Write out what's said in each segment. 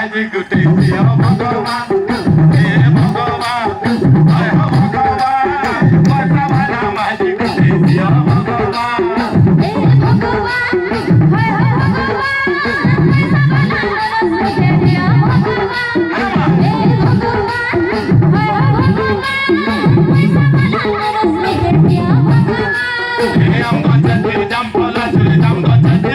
মাঝি গুটে দিও ভগবান হে ভগবান হয় হো ভগবান পয়সা ভালা মাঝি গুটে দিও ভগবান হে ভগবান হয় হো ভগবান পয়সা বালা রস লিখে দিও ভগবান হে ভগবান হয় হো ভগবান পয়সা বালা রস লিখে দিও ভগবান হে আম গচ্ছতে জাম ফলা চুরে জাম গচ্ছতে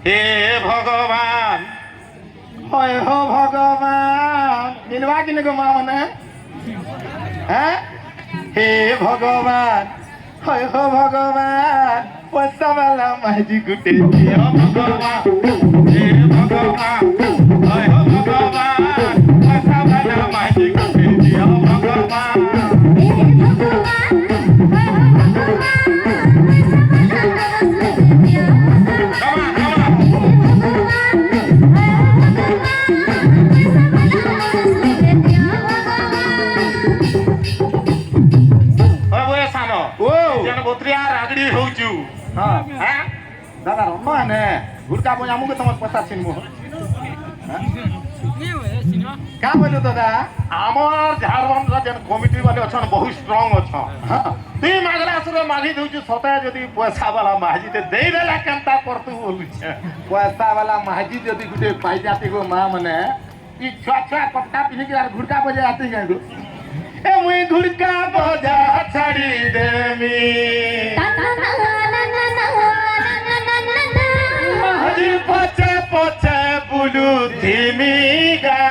हे भगवान হয় হো ভগবান নিনবা কিনে গো মা মানে হ্যাঁ হে ভগবান হয় হো ভগবান পয়সা वाला মাঝি গুটে দিও ভগবান হে ভগবান হয় হো ভগবান পয়সা वाला মাঝি গুটে দিও ভগবান হে ভগবান হয় হো ভগবান পয়সা বালা রস লিখে দিও ভগবান दादा रम्मा ने गुड़का बोझ आमू के तुम पता छिनमु क्या बोलो दादा आमर झारखंड जन कमिटी वाले अछन बहुत स्ट्रांग अछन तुई मागला सुरे मागी दउछु सते जदी पैसा वाला माजी ते देई देला केनता करतु बोलु छे पैसा वाला माजी जदी गुटे पाई जाती गो मां मने ई छुआ छुआ कपड़ा पिनि के गुड़का बजे आती गए गो ए मुई गुड़का बजा छड़ी देमी माजी पछे पछे बुलु थिमीगा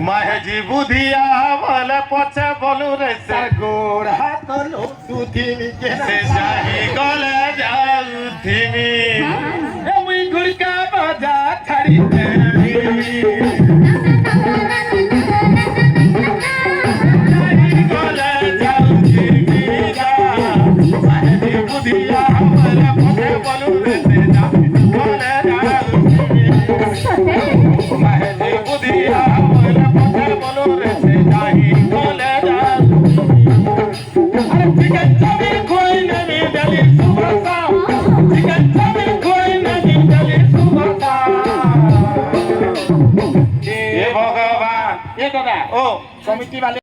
महजी बुधिया भले पछे बोलू रे से गोड़ हाथ लो तू थिमी के से जाही गले जाऊ थिमी ए मुई गुड़का बजा छड़ी देमी भगवान ये दादा ओ कमिटी वाले